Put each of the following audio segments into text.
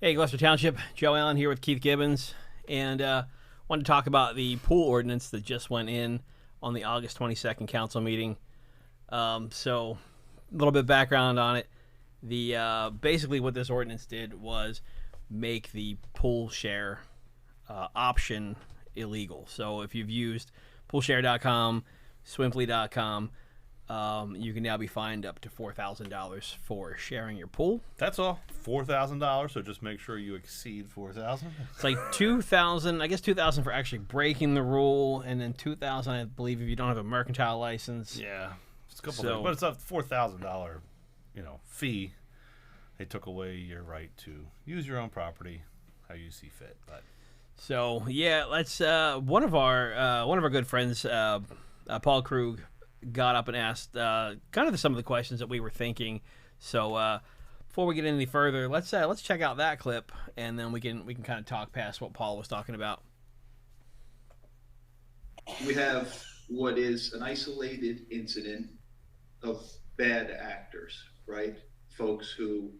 Hey, Gloucester Township, Joe Allen here with Keith Gibbons, and wanted to talk about the pool ordinance that just went in on the August 22nd council meeting. So, a little bit of background on it. Basically what this ordinance did was make the pool share option illegal. So, if you've used poolshare.com, swimply.com, you can now be fined up to $4,000 for sharing your pool. That's all. $4,000. So just make sure you exceed $4,000. It's like $2,000. I guess $2,000 for actually breaking the rule, and then $2,000, I believe, if you don't have a mercantile license. Yeah, it's a couple things, but it's a $4,000, fee. They took away your right to use your own property how you see fit. But so yeah, let's. One of our good friends, Paul Krug, got up and asked kind of some of the questions that we were thinking. So before we get any further, let's check out that clip, and then we can kind of talk past what Paul was talking about. We have what is an isolated incident of bad actors, right? Folks who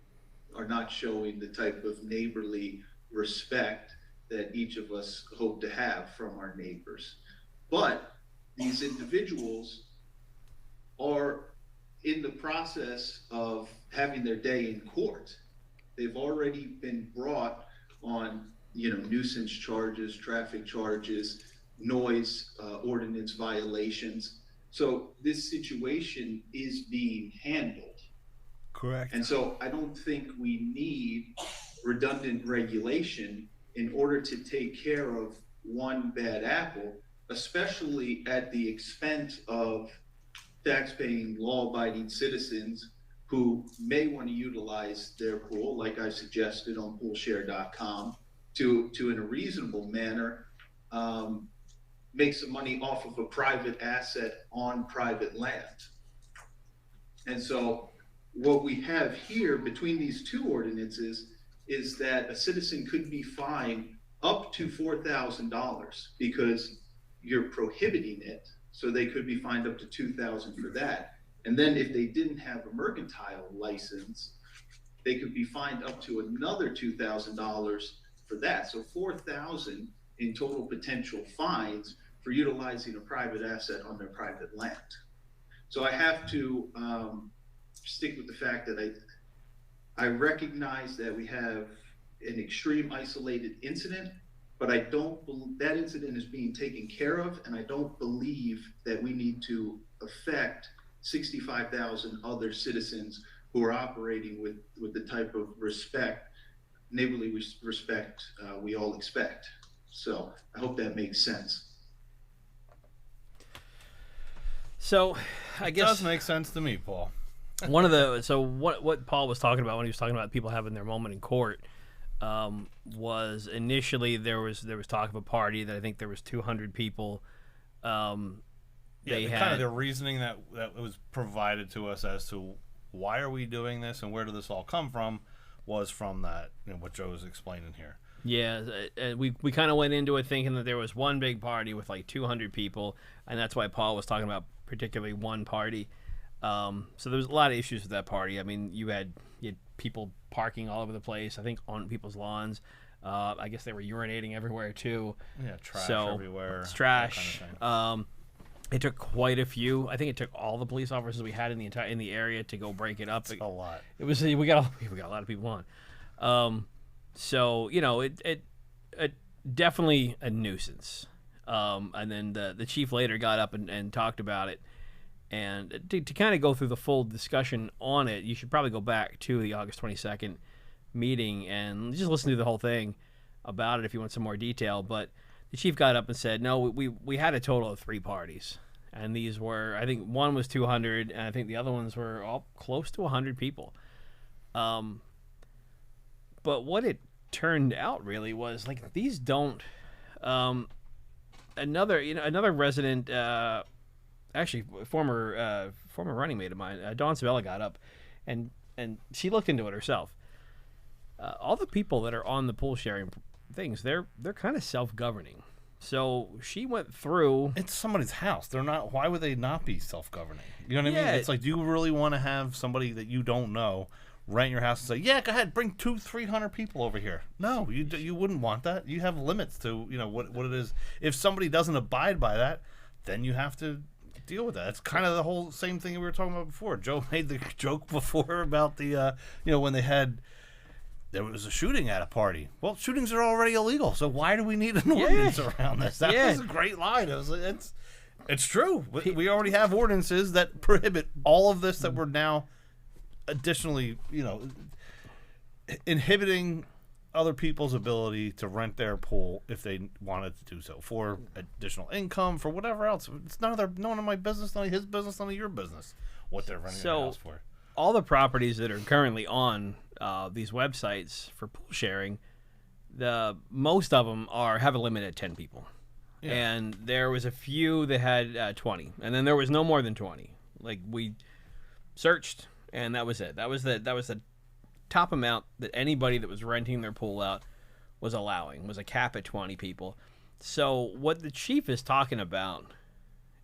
are not showing the type of neighborly respect that each of us hope to have from our neighbors. But these individuals are in the process of having their day in court. They've already been brought on, nuisance charges, traffic charges, noise ordinance violations. So this situation is being handled. correct. And so I don't think we need redundant regulation in order to take care of one bad apple, especially at the expense of tax-paying, law-abiding citizens who may want to utilize their pool, like I suggested on poolshare.com, to in a reasonable manner, make some money off of a private asset on private land. And so what we have here between these two ordinances is that a citizen could be fined up to $4,000 because you're prohibiting it. So they could be fined up to $2,000 for that. And then if they didn't have a mercantile license, they could be fined up to another $2,000 for that. So $4,000 in total potential fines for utilizing a private asset on their private land. So I have to stick with the fact that I recognize that we have an extreme isolated incident, but I don't believe that incident is being taken care of, and I don't believe that we need to affect 65,000 other citizens who are operating with the type of neighborly respect we all expect. So I hope that makes sense. So I guess It does make sense to me, Paul. what Paul was talking about when he was talking about people having their moment in court was initially there was talk of a party that I think there was 200 people. They had kind of the reasoning that was provided to us as to why are we doing this and where did this all come from was from that, what Joe was explaining here. Yeah, we kind of went into it thinking that there was one big party with like 200 people, and that's why Paul was talking about particularly one party. So there was a lot of issues with that party. I mean, you had people parking all over the place, I think on people's lawns. I guess they were urinating everywhere too. Yeah, trash everywhere. It's trash. That kind of thing. It took quite a few. I think it took all the police officers we had in the area to go break it up. It's a lot. We got a lot of people on. So it definitely a nuisance. And then the chief later got up and talked about it. And to kind of go through the full discussion on it, you should probably go back to the August 22nd meeting and just listen to the whole thing about it if you want some more detail. But the chief got up and said, no, we had a total of 3 parties. And these were, I think one was 200, and I think the other ones were all close to 100 people. But what it turned out really was, like, these don't... Another resident... actually, former running mate of mine, Dawn Sabella, got up, and she looked into it herself. All the people that are on the pool sharing things, they're kind of self-governing. So she went through. It's somebody's house. They're not. Why would they not be self-governing? You know what I mean? It's like, do you really want to have somebody that you don't know rent your house and say, yeah, go ahead, bring 200-300 people over here. No, you wouldn't want that. You have limits to what it is. If somebody doesn't abide by that, then you have to deal with that. It's kind of the whole same thing we were talking about before. Joe made the joke before about the when there was a shooting at a party. Well, shootings are already illegal, so why do we need an ordinance around this? That was a great line. It's true. We already have ordinances that prohibit all of this that we're now additionally, inhibiting other people's ability to rent their pool if they wanted to do so for additional income, for whatever else. It's none of my business, none of his business, none of your business what they're renting their house for. All the properties that are currently on these websites for pool sharing, most of them have a limit at 10 people. Yeah. And there was a few that had 20, and then there was no more than 20. Like, we searched, and that was it. That was the top amount that anybody that was renting their pool out was allowing, was a cap at 20 people. So what the chief is talking about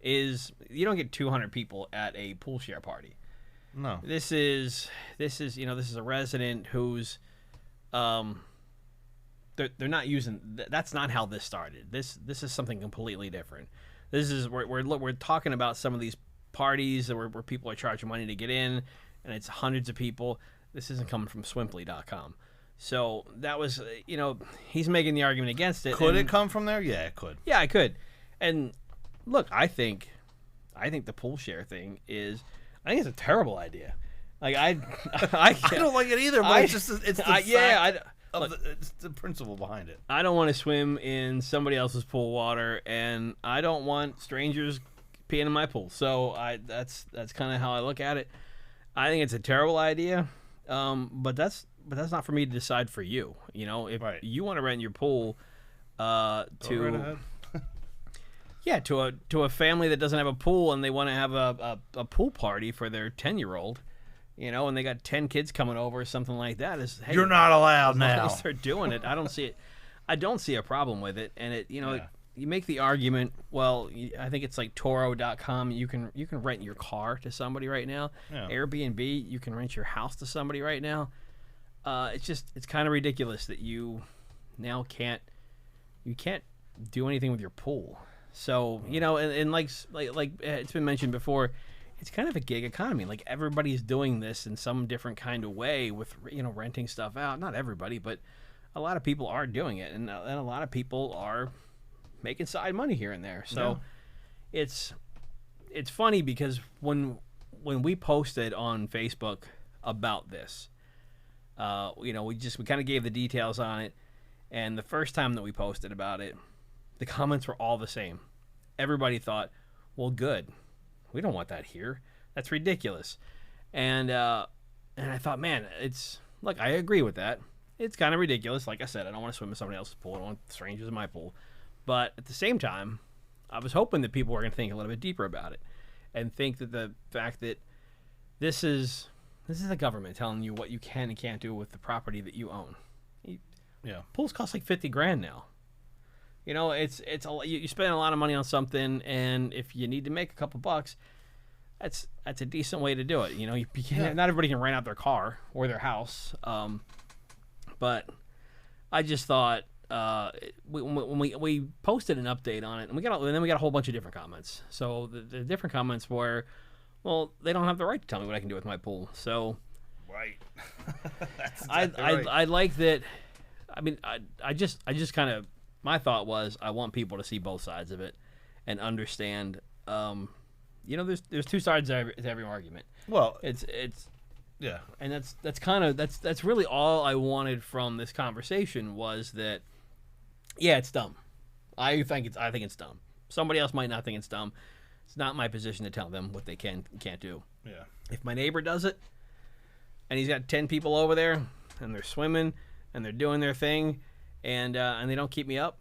is you don't get 200 people at a pool share party. No. This is a resident who's they're not using. That's not how this started. This is something completely different. This is we're talking about some of these parties where people are charging money to get in, and it's hundreds of people. This isn't coming from Swimply.com. So that was, he's making the argument against it. Could it come from there? Yeah, it could. Yeah, it could. And look, I think the pool share thing is, I think it's a terrible idea. Like I don't like it either. But it's the principle behind it. I don't want to swim in somebody else's pool water, and I don't want strangers peeing in my pool. So that's kind of how I look at it. I think it's a terrible idea. But that's not for me to decide for you. If you want to rent your pool to a family that doesn't have a pool and they want to have a pool party for their 10-year-old, and they got 10 kids coming over or something like that, hey, you're not allowed now. As they're doing it. I don't see it. I don't see a problem with it. And you make the argument. Well, I think it's like Toro.com. You can rent your car to somebody right now. Yeah. Airbnb. You can rent your house to somebody right now. It's kind of ridiculous that you now can't do anything with your pool. So and like it's been mentioned before, it's kind of a gig economy. Like, everybody's doing this in some different kind of way with renting stuff out. Not everybody, but a lot of people are doing it, and a lot of people are making side money here and there. So it's funny because when we posted on Facebook about this, we kind of gave the details on it, and the first time that we posted about it, the comments were all the same. Everybody thought, well, good. We don't want that here. That's ridiculous. And I thought, man, I agree with that. It's kind of ridiculous. Like I said, I don't want to swim in somebody else's pool. I don't want strangers in my pool. But at the same time, I was hoping that people were going to think a little bit deeper about it and think that the fact that this is the government telling you what you can and can't do with the property that you own. Pools cost like $50,000 now. You spend a lot of money on something, and if you need to make a couple bucks, that's a decent way to do it. Not everybody can rent out their car or their house. But I just thought when we posted an update on it, and then we got a whole bunch of different comments. So the different comments were, well, they don't have the right to tell me what I can do with my pool. So right, that's exactly right. I like that. I mean, I just kind of, my thought was, I want people to see both sides of it and understand. There's two sides to every argument. Well, it's yeah, and that's really all I wanted from this conversation was that, yeah, it's dumb. I think it's dumb. Somebody else might not think it's dumb. It's not my position to tell them what they can and can't do. Yeah. If my neighbor does it, and he's got 10 people over there, and they're swimming, and they're doing their thing, and they don't keep me up,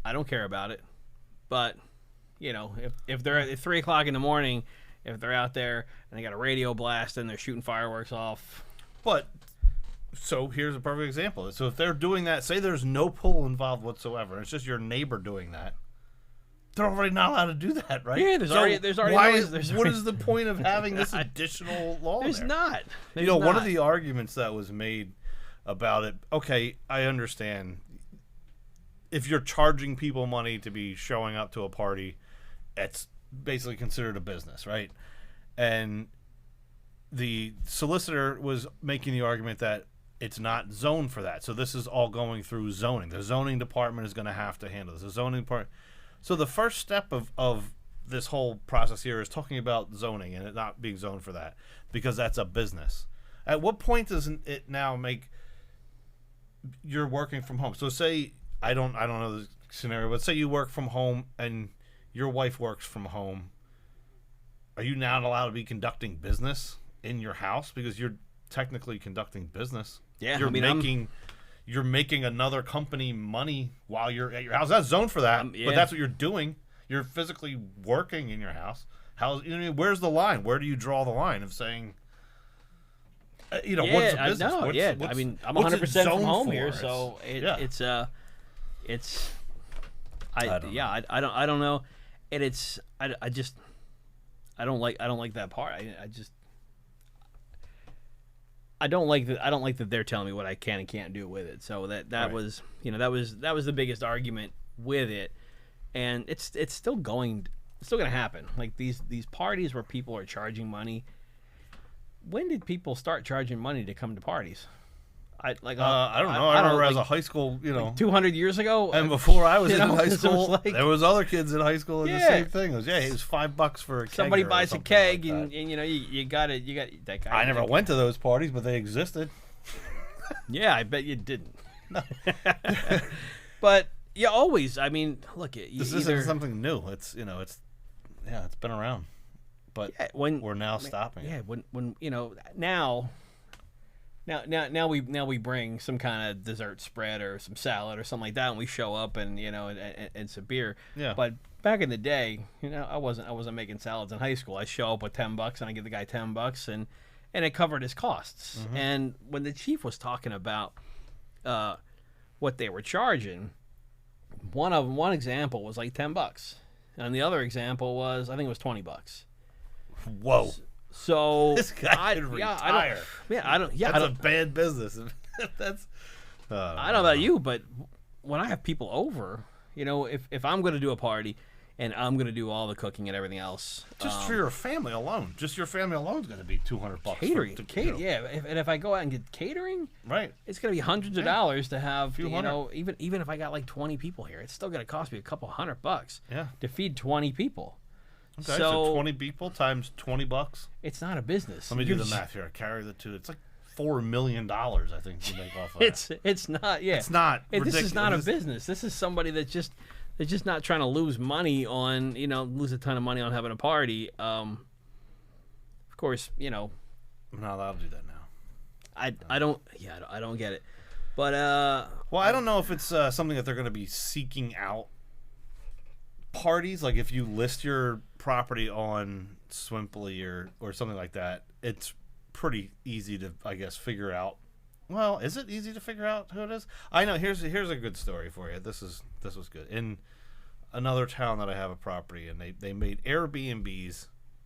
I don't care about it. But if they're at 3 o'clock in the morning, if they're out there and they got a radio blast and they're shooting fireworks off. But so here's a perfect example. So if they're doing that, say there's no pool involved whatsoever, it's just your neighbor doing that. they're already not allowed to do that, right? Yeah, there's already what is the point of having this additional law? There's there? not. There's One of not. the arguments that was made about it. Okay, I understand. If you're charging people money to be showing up to a party, it's basically considered a business, right? And the solicitor was making the argument that it's not zoned for that. So this is all going through zoning. The zoning department is going to have to handle this. The zoning part. So the first step of this whole process here is talking about zoning and it not being zoned for that because that's a business. At what point does it now make you're working from home? So say I don't know the scenario, but say you work from home and your wife works from home. Are you not allowed to be conducting business in your house because you're technically conducting business? Yeah, You're making another company money while you're at your house. That's zoned for that, yeah. but that's what you're doing. You're physically working in your house. Where's the line? Where do you draw the line of saying, what's a business? I'm 100% from home here, so I don't know, and I don't like that part. I don't like that they're telling me what I can and can't do with it. So that Right. was the biggest argument with it, and it's still going to happen. Like these parties where people are charging money. When did people start charging money to come to parties? I don't know. I remember as a high school, 200 years ago, and before I was in high so school, there was other kids in high school and the same thing. It was $5 for a keg. Somebody buys a keg, like and you got that guy. I never went to those parties, but they existed. Yeah, I bet you didn't. No. But you always. I mean, look, this isn't something new. It's it's been around, but we're now stopping. Yeah, when Now we bring some kind of dessert spread or some salad or something like that, and we show up and and some beer. Yeah. But back in the day, I wasn't making salads in high school. I show up with $10 and I give the guy $10 and it covered his costs. Mm-hmm. And when the chief was talking about what they were charging, one example was like $10, and the other example was I think it was $20. Whoa. So this guy could retire. That's a bad business. That's. I don't know about you, but when I have people over, if I'm going to do a party and I'm going to do all the cooking and everything else, just for your family alone, just your family alone is going to be $200. Catering, and if I go out and get catering, right, it's going to be hundreds of dollars to have. $200. Even if I got like 20 people here, it's still going to cost me a couple $100. Yeah. To feed 20 people. Okay, so 20 people times $20. It's not a business. Let me do the math here. Carry the two. It's like $4 million, I think, you make off of that. It's not. Yeah. It's not. This is not a business. This is somebody that's just not trying to lose money on lose a ton of money on having a party. Of course, I'm not allowed to do that now. I don't get it. But well, I don't know if it's something that they're going to be seeking out. Parties, like if you list your property on Swimply or something like that, it's pretty easy to, I guess, figure out. Well, is it easy to figure out who it is? I know. Here's a good story for you. This was good. In another town that I have a property, and they made Airbnbs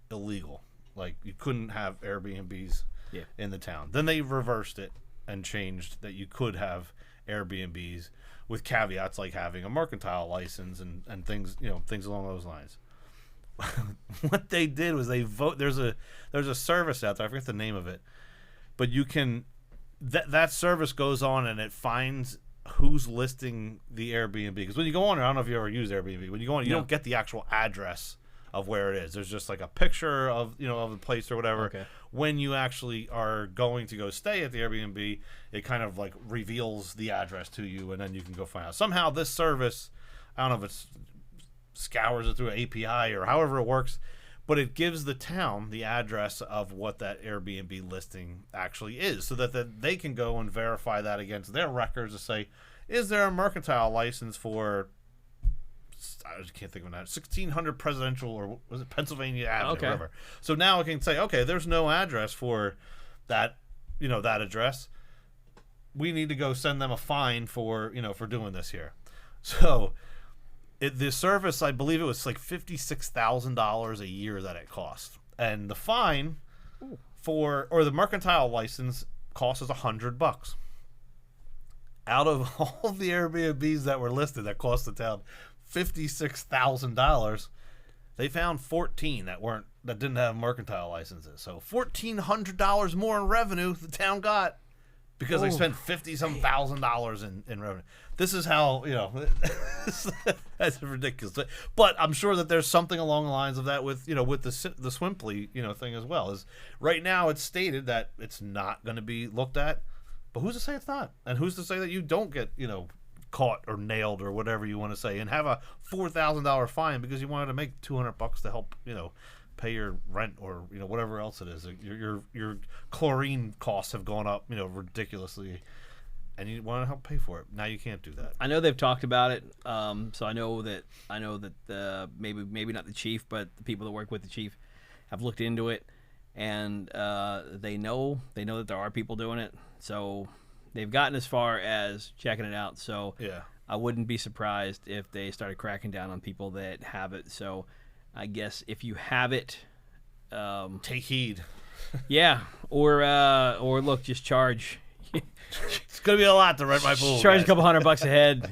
illegal. Like you couldn't have Airbnbs in the town. Then they reversed it and changed that you could have Airbnbs with caveats like having a mercantile license and things things along those lines. What they did was there's a service out there, I forget the name of it, but you can that service goes on and it finds who's listing the Airbnb, because when you go on, I don't know if you ever use Airbnb, when you go on, you don't get the actual address of where it is. There's just like a picture of of the place or whatever. Okay. When you actually are going to go stay at the Airbnb, it kind of like reveals the address to you, and then you can go find out. Somehow this service, I don't know if it's scours it through an API or however it works, but it gives the town the address of what that Airbnb listing actually is, so that they can go and verify that against their records to say, is there a mercantile license for, I just can't think of that, 1600 Presidential, or was it Pennsylvania Avenue, okay, whatever. So now it can say, okay, there's no address for that, that address. We need to go send them a fine for, for doing this here. So The service, I believe it was like $56,000 a year that it cost, and the fine the mercantile license cost us $100. Out of all the Airbnbs that were listed that cost the town $56,000, they found 14 that didn't have mercantile licenses. So $1,400 more in revenue the town got because they spent $50-some thousand in revenue. This is how, that's ridiculous. But I'm sure that there's something along the lines of that with the Swimply, thing as well. Is right now it's stated that it's not going to be looked at, but who's to say it's not? And who's to say that you don't get, caught or nailed or whatever you want to say and have a $4,000 fine because you wanted to make $200 to help, pay your rent or whatever else it is. Your chlorine costs have gone up ridiculously, and you want to help pay for it. Now you can't do that. I know they've talked about it, so I know that maybe not the chief, but the people that work with the chief have looked into it, and they know that there are people doing it. So they've gotten as far as checking it out. So yeah, I wouldn't be surprised if they started cracking down on people that have it. So I guess if you have it, take heed. Yeah, or look, just charge. It's gonna be a lot to rent my pool. Charge a couple $100 a head.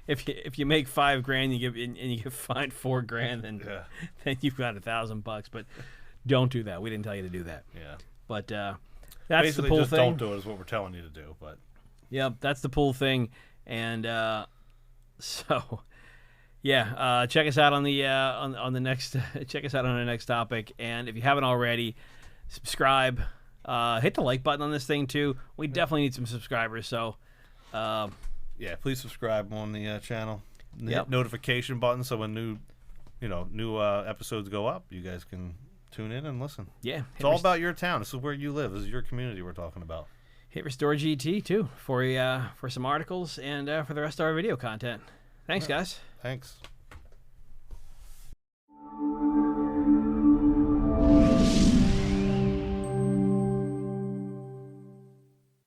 If you make $5,000, you get fined $4,000, then you've got $1,000. But don't do that. We didn't tell you to do that. Yeah. But that's basically the pool just thing. don't do it is what we're telling you to do. But yeah, that's the pool thing, and so. Yeah, check us out on the next. Check us out on the next topic, and if you haven't already, subscribe. Hit the like button on this thing too. We definitely need some subscribers. So, please subscribe on the channel. Yep. Notification button so when new episodes go up, you guys can tune in and listen. Yeah, it's all about your town. This is where you live. This is your community we're talking about. Hit Restore GT too for some articles and for the rest of our video content. Thanks, guys. Thanks.